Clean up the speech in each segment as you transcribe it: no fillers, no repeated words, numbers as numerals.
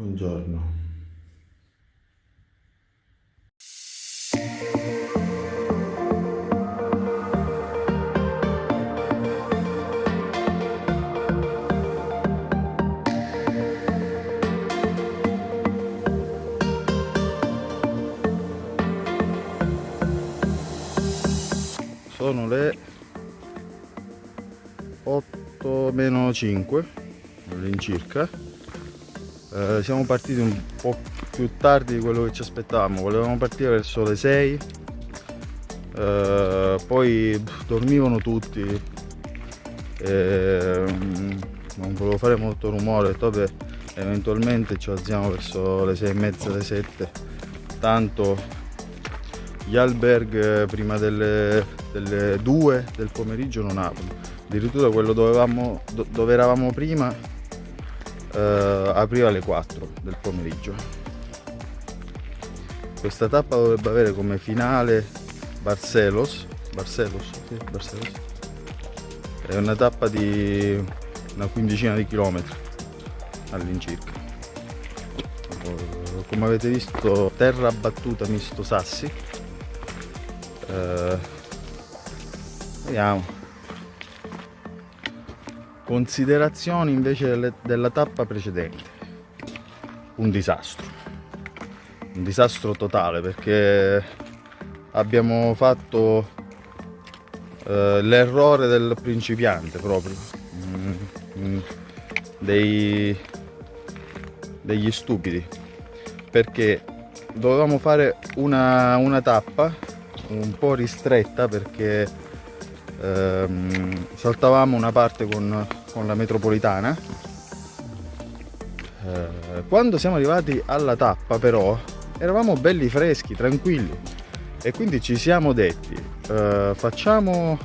Buongiorno. Sono le 8 meno 5 all'incirca. Siamo partiti un po' più tardi di quello che ci aspettavamo. Volevamo partire verso le 6, poi dormivano tutti, non volevo fare molto rumore, ho detto, vabbè, eventualmente ci alziamo verso le 6 e mezza, le 7, tanto gli alberghi prima delle 2 del pomeriggio non aprono. Addirittura quello dove eravamo prima apriva alle 4 del pomeriggio. Questa tappa dovrebbe avere come finale Barcelos. È una tappa di una quindicina di chilometri all'incirca. Come avete visto, terra battuta misto sassi. Vediamo. Considerazioni invece della tappa precedente. Un disastro totale, perché abbiamo fatto l'errore del principiante proprio, degli stupidi, perché dovevamo fare una tappa un po' ristretta, perché saltavamo una parte con la metropolitana. Quando siamo arrivati alla tappa però eravamo belli freschi, tranquilli, e quindi ci siamo detti facciamo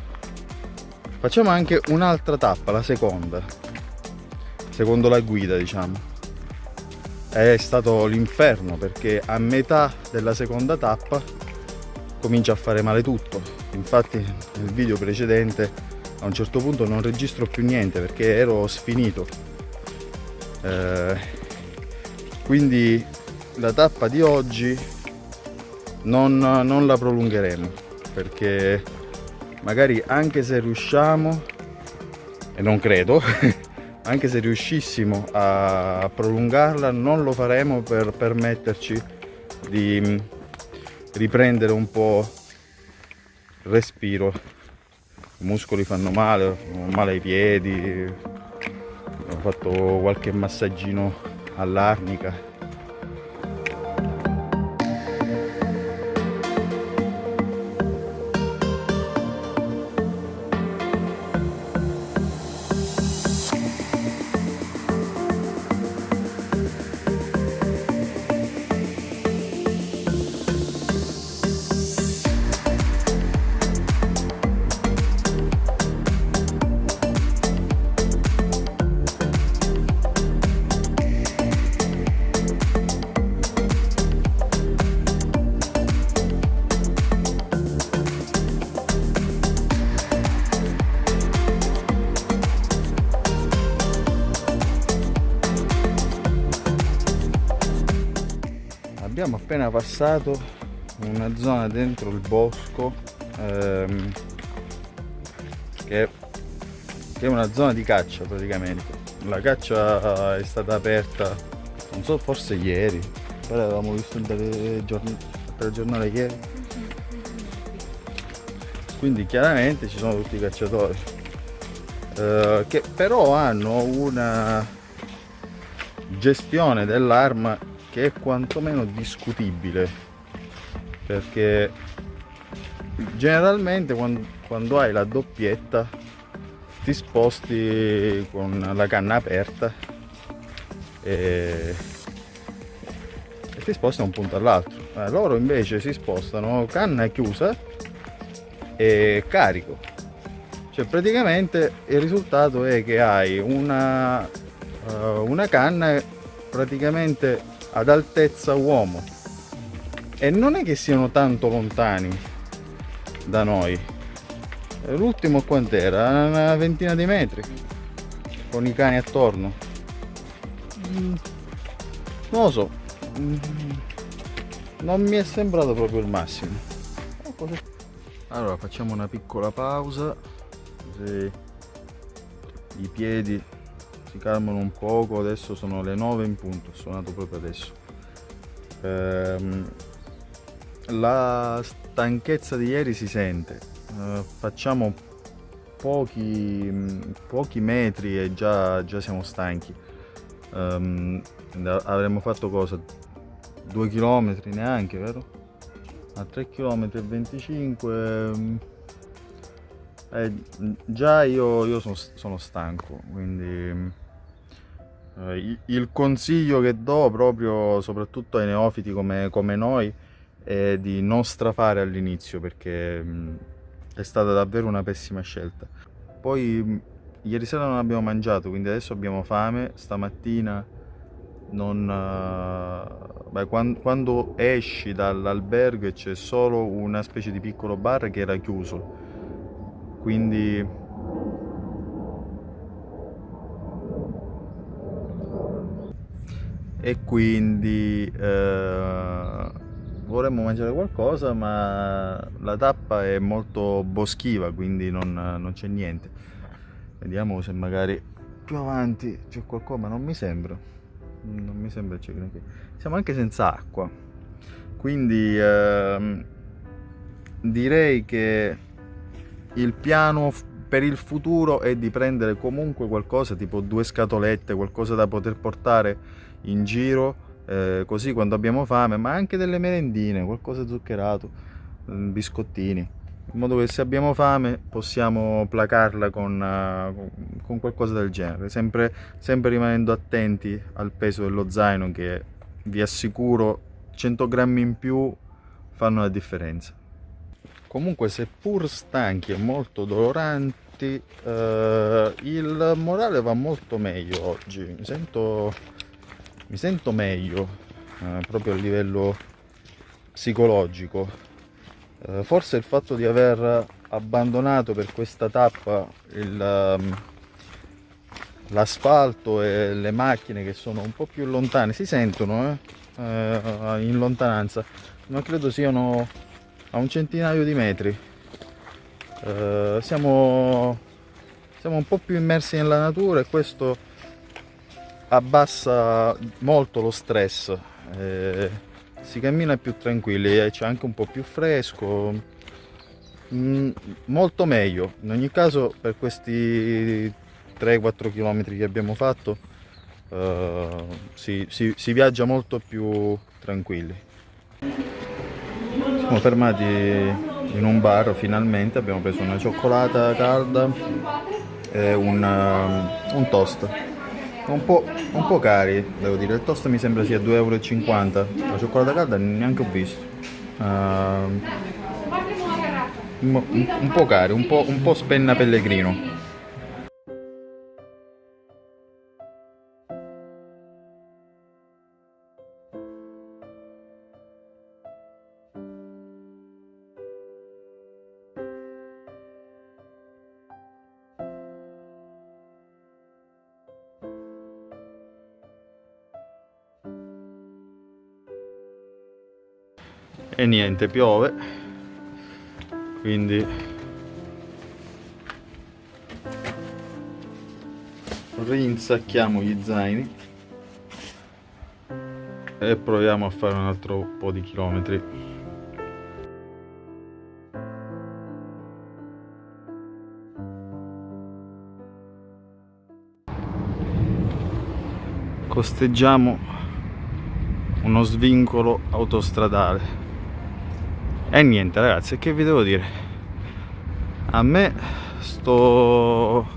anche un'altra tappa, la seconda, secondo la guida, diciamo. È stato l'inferno, perché a metà della seconda tappa comincia a fare male tutto. Infatti nel video precedente a un certo punto non registro più niente perché ero sfinito. Quindi la tappa di oggi non la prolungheremo, perché magari, anche se riusciamo, e non credo, anche se riuscissimo a prolungarla, non lo faremo per permetterci di riprendere un po' respiro. I muscoli fanno male ai piedi, ho fatto qualche massaggino all'arnica. Abbiamo appena passato una zona dentro il bosco che è una zona di caccia praticamente. La caccia è stata aperta, non so, forse ieri, però avevamo visto il telegiornale ieri, quindi chiaramente ci sono tutti i cacciatori che però hanno una gestione dell'arma che è quantomeno discutibile, perché generalmente quando hai la doppietta ti sposti con la canna aperta e ti sposti da un punto all'altro. Loro invece si spostano canna chiusa e carico, cioè praticamente il risultato è che hai una canna praticamente ad altezza uomo, e non è che siano tanto lontani da noi. L'ultimo quant'era? Una ventina di metri, con i cani attorno. non lo so, non mi è sembrato proprio il massimo. Allora facciamo una piccola pausa, così i piedi si calmano un poco. Adesso sono le 9 in punto, ho suonato proprio adesso. La stanchezza di ieri si sente, facciamo pochi metri e già siamo stanchi. Avremmo fatto cosa? 2 km neanche, vero? A 3 km e 25 già io sono stanco, quindi il consiglio che do proprio soprattutto ai neofiti come noi è di non strafare all'inizio, perché è stata davvero una pessima scelta. Poi ieri sera non abbiamo mangiato, quindi adesso abbiamo fame. Stamattina quando esci dall'albergo c'è solo una specie di piccolo bar che era chiuso, quindi vorremmo mangiare qualcosa, ma la tappa è molto boschiva, quindi non c'è niente. Vediamo se magari più avanti c'è qualcosa, ma non mi sembra c'è granché. Siamo anche senza acqua, quindi direi che il piano per il futuro è di prendere comunque qualcosa, tipo 2 scatolette, qualcosa da poter portare in giro, così quando abbiamo fame, ma anche delle merendine, qualcosa zuccherato, biscottini, in modo che se abbiamo fame possiamo placarla con qualcosa del genere, sempre rimanendo attenti al peso dello zaino, che vi assicuro 100 grammi in più fanno la differenza. Comunque, seppur stanchi e molto doloranti, il morale va molto meglio oggi. Mi sento meglio, proprio a livello psicologico. Forse il fatto di aver abbandonato per questa tappa l'asfalto e le macchine che sono un po' più lontane, si sentono in lontananza, ma credo siano a un centinaio di metri. Siamo un po' più immersi nella natura e questo abbassa molto lo stress, si cammina più tranquilli e c'è anche un po' più fresco, molto meglio. In ogni caso, per questi 3-4 km che abbiamo fatto si viaggia molto più tranquilli. Siamo fermati in un bar, finalmente abbiamo preso una cioccolata calda e un toast. Un po' cari, devo dire. Il toast mi sembra sia 2,50 €. La cioccolata calda neanche ho visto. Un po' cari, un po' spenna pellegrino. E niente, piove, quindi rinsacchiamo gli zaini e proviamo a fare un altro po' di chilometri. Costeggiamo uno svincolo autostradale. E niente ragazzi, che vi devo dire? A me sto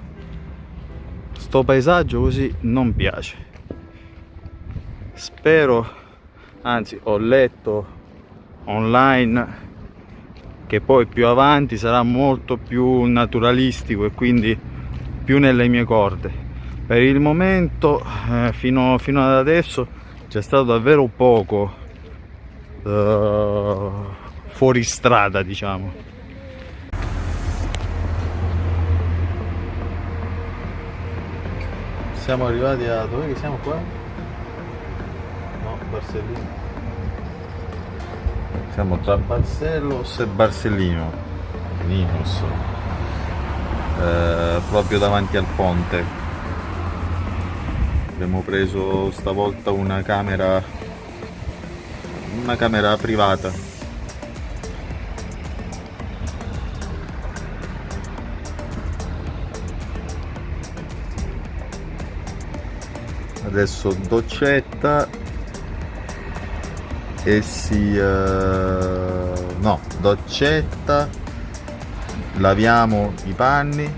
paesaggio così non piace. Spero, anzi ho letto online che poi più avanti sarà molto più naturalistico e quindi più nelle mie corde. Per il momento fino ad adesso c'è stato davvero poco fuori strada, diciamo. Siamo arrivati a dove siamo qua? No, Barsellino. Siamo tra Barcelos e Barsellino. Linos. Proprio davanti al ponte. Abbiamo preso stavolta una camera privata. Adesso doccetta e doccetta, laviamo i panni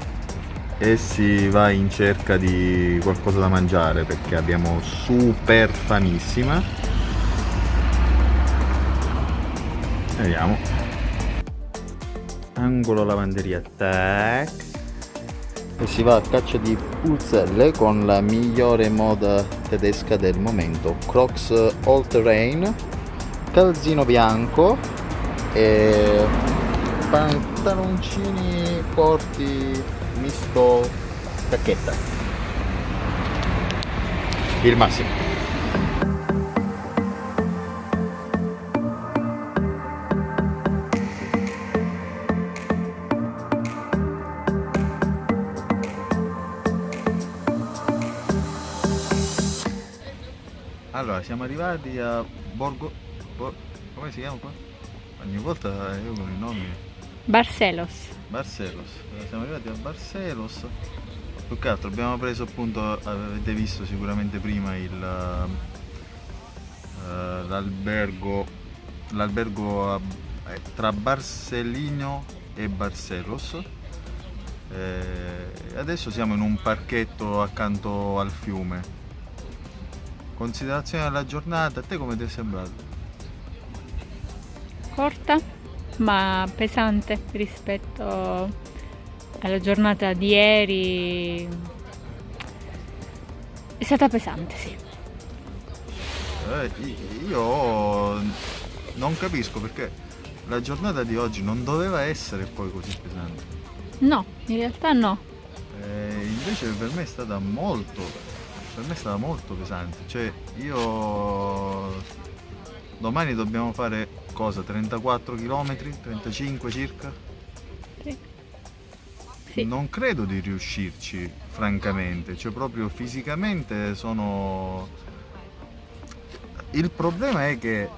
e si va in cerca di qualcosa da mangiare perché abbiamo super famissima. Vediamo. Angolo lavanderia, tac. E si va a caccia di pulzelle con la migliore moda tedesca del momento. Crocs all terrain, calzino bianco e pantaloncini corti misto cacchetta. Il massimo. Allora, siamo arrivati a come si chiama qua? Ogni volta io con i nomi. Barcelos. Siamo arrivati a Barcelos. Più che altro abbiamo preso appunto, avete visto sicuramente prima l'albergo tra Barcellino e Barcelos. Adesso siamo in un parchetto accanto al fiume. Considerazione della giornata, a te come ti è sembrato? Corta ma pesante rispetto alla giornata di ieri. È stata pesante, sì. Io non capisco perché la giornata di oggi non doveva essere poi così pesante. No, in realtà no. Invece per me è stata molto pesante. Cioè io domani dobbiamo fare cosa? 34 km? 35 circa? Sì. Non credo di riuscirci, francamente. Cioè proprio fisicamente sono... Il problema è che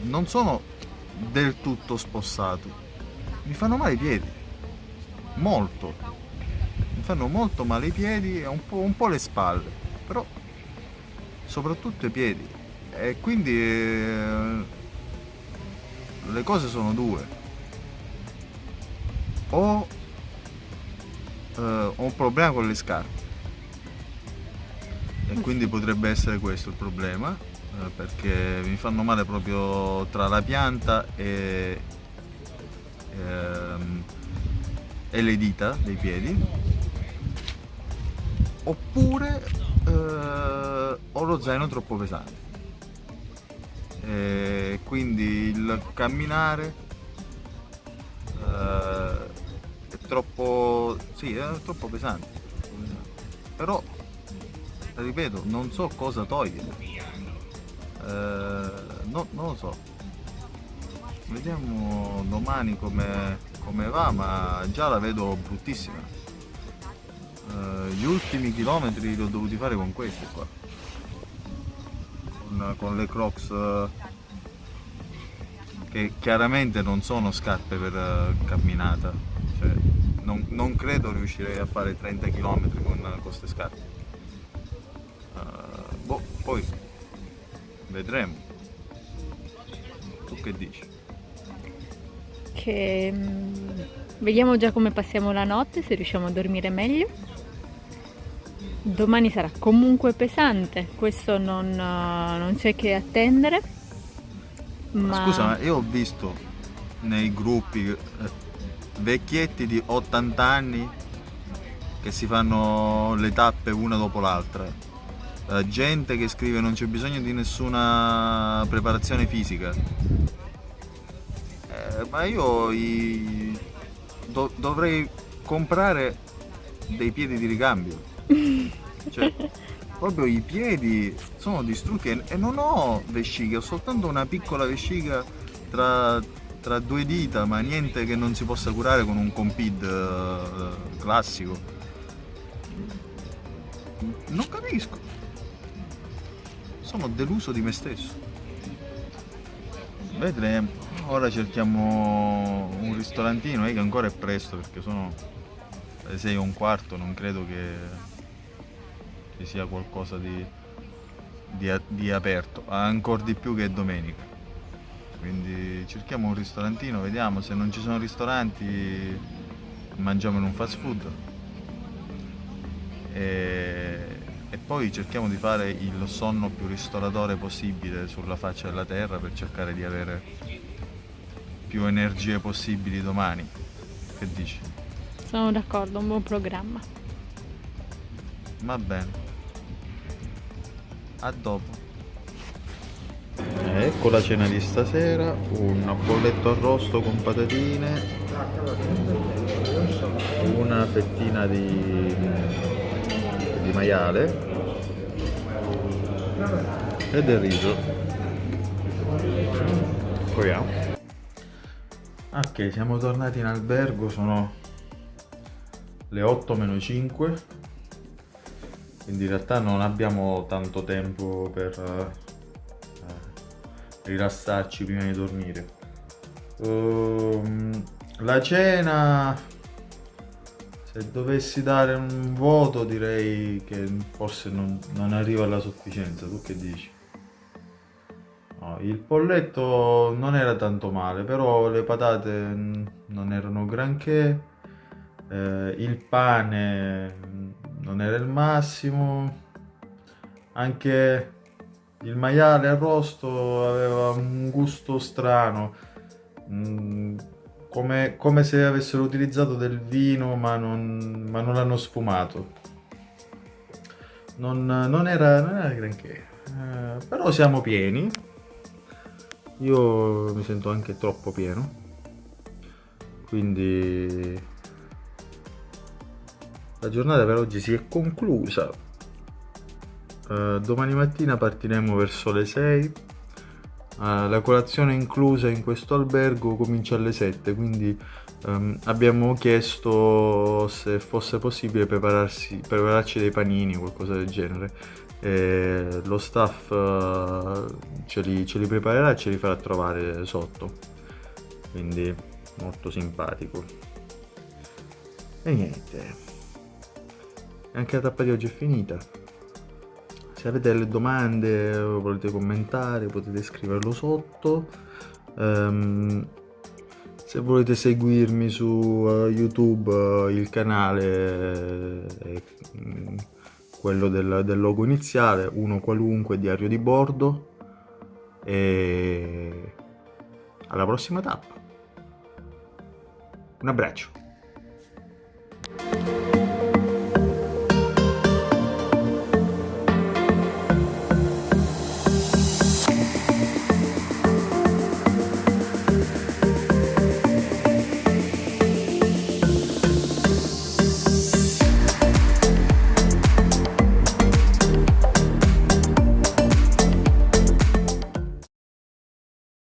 non sono del tutto spossato. Mi fanno male i piedi. Molto. Mi fanno molto male i piedi e un po' le spalle, però soprattutto i piedi. E quindi le cose sono due. O ho un problema con le scarpe. E quindi potrebbe essere questo il problema, perché mi fanno male proprio tra la pianta e le dita dei piedi. Oppure ho lo zaino troppo pesante, quindi il camminare è troppo pesante. Però ripeto, non so cosa togliere, non lo so. Vediamo domani come va, ma già la vedo bruttissima. Gli ultimi chilometri li ho dovuti fare con queste qua, con le Crocs, che chiaramente non sono scarpe per camminata. Cioè, non credo riuscirei a fare 30 km con queste scarpe. Poi vedremo. Tu che dici? Vediamo già come passiamo la notte, se riusciamo a dormire meglio. Domani sarà comunque pesante, questo non c'è che attendere. Ma scusa, ma io ho visto nei gruppi vecchietti di 80 anni che si fanno le tappe una dopo l'altra, gente che scrive non c'è bisogno di nessuna preparazione fisica, ma io dovrei comprare dei piedi di ricambio. Cioè, proprio i piedi sono distrutti e non ho vesciche, ho soltanto una piccola vescica tra due dita, ma niente che non si possa curare con un Compid classico. Non capisco. Sono deluso di me stesso. Vedremo. Ora cerchiamo un ristorantino, che ancora è presto perché sono le 6:15, non credo che ci sia qualcosa di aperto, ancora di più che è domenica. Quindi cerchiamo un ristorantino, vediamo, se non ci sono ristoranti mangiamo in un fast food e poi cerchiamo di fare il sonno più ristoratore possibile sulla faccia della terra per cercare di avere più energie possibili domani. Che dici? Sono d'accordo, un buon programma. Va bene. A dopo. Ecco la cena di stasera, un polletto arrosto con patatine, una fettina di maiale e del riso. Proviamo. Ok, siamo tornati in albergo, sono le 8:05, quindi in realtà non abbiamo tanto tempo per rilassarci prima di dormire. La cena, se dovessi dare un voto, direi che forse non arriva alla sufficienza. Tu che dici? No, il polletto non era tanto male, però le patate non erano granché, il pane non era il massimo, anche il maiale arrosto aveva un gusto strano, come se avessero utilizzato del vino ma non l'hanno sfumato. Non era granché, però siamo pieni. Io mi sento anche troppo pieno, quindi la giornata per oggi si è conclusa. Domani mattina partiremo verso le 6. La colazione inclusa in questo albergo comincia alle 7, quindi abbiamo chiesto se fosse possibile prepararci dei panini o qualcosa del genere. Lo staff ce li preparerà e ce li farà trovare sotto, quindi molto simpatico. E niente, anche la tappa di oggi è finita. Se avete delle domande o volete commentare, potete scriverlo sotto. Se volete seguirmi su YouTube, il canale è quello del logo iniziale, uno qualunque, diario di bordo. E alla prossima tappa. Un abbraccio.